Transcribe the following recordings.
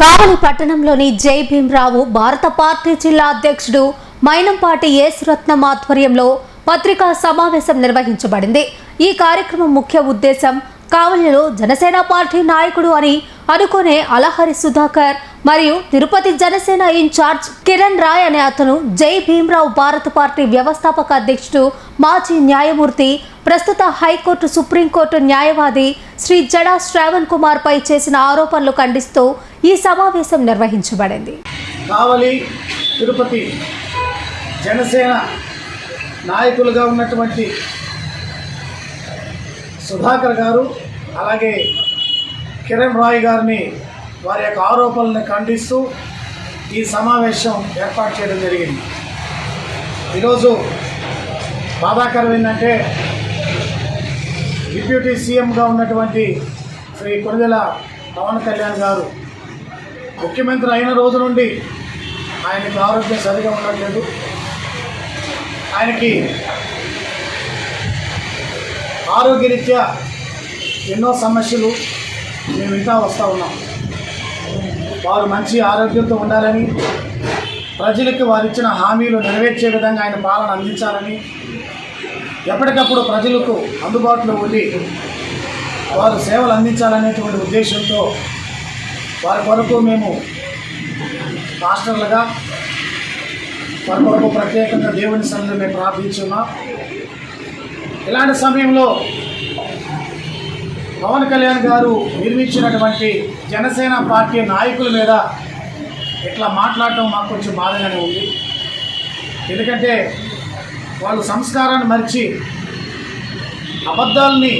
కావలి పట్టణంలోని జై భీమరావు భారత పార్టీ జిల్లా అధ్యక్షుడు మైనంపాటి యేసురత్నం ఆధ్వర్యంలో పత్రికా సమావేశం నిర్వహించబడింది। ఈ కార్యక్రమం ముఖ్య ఉద్దేశం కావలిలో జనసేన పార్టీ నాయకుడు అని అనుకునే అలహరి సుధాకర్ మరియు తిరుపతి జనసేన ఇన్ఛార్జ్ కిరణ్ రాయ్ అనే అతను జై భీమరావు భారత పార్టీ వ్యవస్థాపక అధ్యక్షుడు మాజీ న్యాయమూర్తి ప్రస్తుత హైకోర్టు సుప్రీంకోర్టు న్యాయవాది శ్రీ జడా శ్రావణ్ కుమార్ పై చేసిన ఆరోపణలు ఖండిస్తూ ఈ సమావేశం నిర్వహించబడింది। కావలి తిరుపతి జనసేన నాయకులుగా ఉన్నటువంటి సుధాకర్ గారు అలాగే కిరణ్ రాయ్ గారిని వారి యొక్క ఆరోపణలను ఖండిస్తూ ఈ సమావేశం ఏర్పాటు చేయడం జరిగింది। ఈరోజు బాధాకరం ఏంటంటే డిప్యూటీ సీఎంగా ఉన్నటువంటి శ్రీ కొణిదెల పవన్ కళ్యాణ్ గారు ముఖ్యమంత్రి అయిన రోజు నుండి ఆయనకి ఆరోగ్యం సరిగా ఉండట్లేదు। ఆయనకి ఆరోగ్యరీత్యా ఎన్నో సమస్యలు మేము ఇంకా వస్తూ ఉన్నాం। వారు మంచి ఆరోగ్యంతో ఉండాలని, ప్రజలకు వారు ఇచ్చిన హామీలు నెరవేర్చే విధంగా ఆయన పాలన అందించాలని, ఎప్పటికప్పుడు ప్రజలకు అందుబాటులో ఉండి వారు సేవలు అందించాలనేటువంటి ఉద్దేశంతో వారి కొరకు మేము మాస్టర్లుగా వారి కొరకు ప్రత్యేకంగా దేవుని సన్నిధిలో మేము ప్రార్థించున్నాం। ఇలాంటి సమయంలో పవన్ కళ్యాణ్ గారు నిర్మించినటువంటి జనసేన పార్టీ నాయకుల మీద ఇట్లా మాట్లాడటం మాకు కొంచెం బాధగానే ఉంది। ఎందుకంటే వాళ్ళు సంస్కారాన్ని మరిచి అబద్ధాలని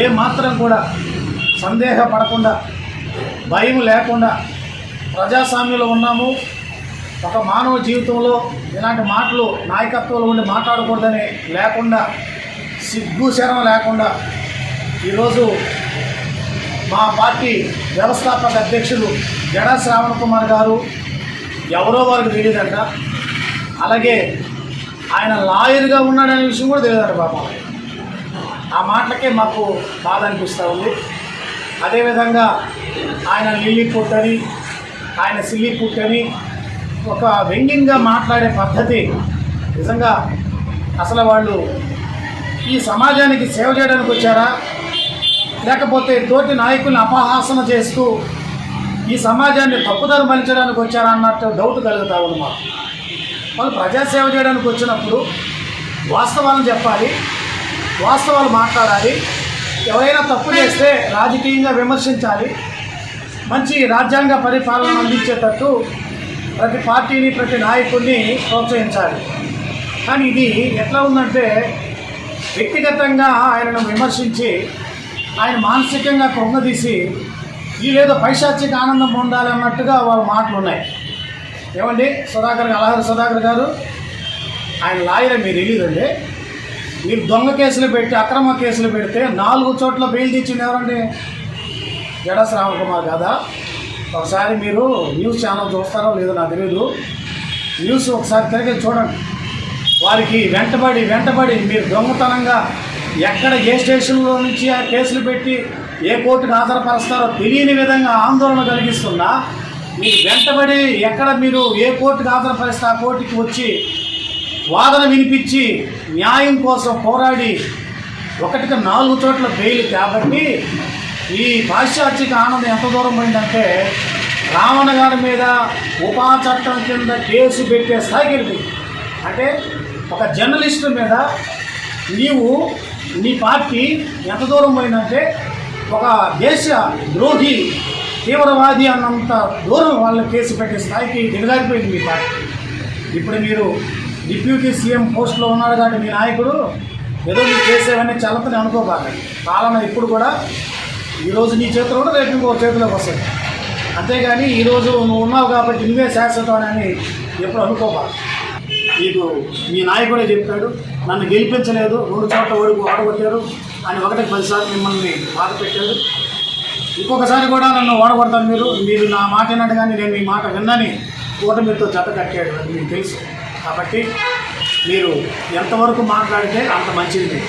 ఏ మాత్రం కూడా సందేహపడకుండా, భయం లేకుండా ప్రజాస్వామ్యంలో ఉన్నాము, ఒక మానవ జీవితంలో ఇలాంటి మాటలు నాయకత్వంలో ఉండి మాట్లాడకూడదని లేకుండా, సిగ్గు శరం లేకుండా ఈరోజు మా పార్టీ వ్యవస్థాపక అధ్యక్షులు జడా శ్రావణ్ కుమార్ గారు ఎవరో వారికి తెలియదంట, అలాగే ఆయన లాయర్గా ఉన్నాడనే విషయం కూడా తెలియదంట పాపం। ఆ మాటలకే మాకు బాధ అనిపిస్తూ ఉంది। అదేవిధంగా ఆయన లిల్లీ పుట్టని, ఆయన సిల్లీ పుట్టని ఒక వ్యంగ్యంగా మాట్లాడే పద్ధతి నిజంగా అసలు వాళ్ళు ఈ సమాజానికి సేవ చేయడానికి వచ్చారా, లేకపోతే తోటి నాయకుల్ని అపహాసన చేస్తూ ఈ సమాజాన్ని తప్పుదారి మలించడానికి వచ్చారా అన్నట్టు డౌట్ కలుగుతా ఉంది మాకు। వాళ్ళు ప్రజాసేవ చేయడానికి వచ్చినప్పుడు వాస్తవాలను చెప్పాలి, వాస్తవాలు మాట్లాడాలి, ఎవరైనా తప్పు చేస్తే రాజకీయంగా విమర్శించాలి, మంచి రాజ్యాంగ పరిపాలన అందించేటట్టు ప్రతి పార్టీని ప్రతి నాయకుడిని ప్రోత్సహించాలి। కానీ ఇది ఎట్లా ఉందంటే వ్యక్తిగతంగా ఆయనను విమర్శించి ఆయన మానసికంగా కృంగదీసి వీళ్ళేదో పైశాచిక ఆనందం పొందాలి అన్నట్టుగా వాళ్ళ మాటలు ఉన్నాయి। ఏమండి సుధాకర్ అలహరి సుధాకర్ గారు ఆయన లాయర్ మీరు తెలియదండి, మీరు దొంగ కేసులు పెట్టి అక్రమ కేసులు పెడితే 4 చోట్ల బెయిల్ తెచ్చింది ఎవరండి? జడా శ్రావణ్ కుమార్ కదా। ఒకసారి మీరు న్యూస్ ఛానల్ చూస్తారో లేదో నాకు తెలియదు, న్యూస్ ఒకసారి తిరిగి చూడండి। వారికి వెంటబడి మీరు దొంగతనంగా ఎక్కడ ఏ స్టేషన్లో నుంచి ఆ కేసులు పెట్టి ఏ కోర్టుకు హాజరుపరుస్తారో తెలియని విధంగా ఆందోళన కలిగిస్తున్నా మీరు వెంటబడి ఎక్కడ మీరు ఏ కోర్టుకు హాజరుపరిస్తే ఆ కోర్టుకి వచ్చి వాదన వినిపించి న్యాయం కోసం పోరాడి 1కి 4 చోట్ల బెయిల్ కాబట్టి ఈ పాశ్చాత్యక ఆనందం ఎంత దూరం పోయిందంటే రావణ గారి మీద ఉపా చట్టం కింద కేసు పెట్టే స్థాయికి వెళ్ళింది। అంటే ఒక జర్నలిస్టు మీద నీ పార్టీ ఎంత దూరం పోయిందంటే ఒక దేశ ద్రోహి తీవ్రవాది అన్నంత దూరం వాళ్ళ కేసు పెట్టే స్థాయికి దిగజారిపోయింది మీ పార్టీ। ఇప్పుడు మీరు డిప్యూటీ సీఎం పోస్ట్లో ఉన్నాడు కాబట్టి మీ నాయకుడు ఏదో మీరు చేసేవన్నీ చల్లతని అనుకోబాకండి। పాలన ఇప్పుడు కూడా ఈరోజు నీ చేతిలో కూడా రేపు ఇంకో చేతిలోకి వస్తుంది, అంతేగాని ఈరోజు నువ్వు ఉన్నావు కాబట్టి నువ్వే శాశ్వతం అని ఎప్పుడు అనుకోబాకు। నీకు మీ నాయకుడే చెప్పాడు, నన్ను గెలిపించలేదు, 2 చోట్ల ఓడగొట్టారు అని 1కి 10 సార్లు మిమ్మల్ని బాధ పెట్టాడు, ఇంకొకసారి కూడా నన్ను ఓడగొడతాను మీరు నా మాట విన్నట్టు కానీ నేను మీ మాట విన్నని కూటమితో జత కట్టాడు, అది మీకు తెలుసు। కాబట్టి మీరు ఎంతవరకు మాట్లాడితే అంత మంచిది।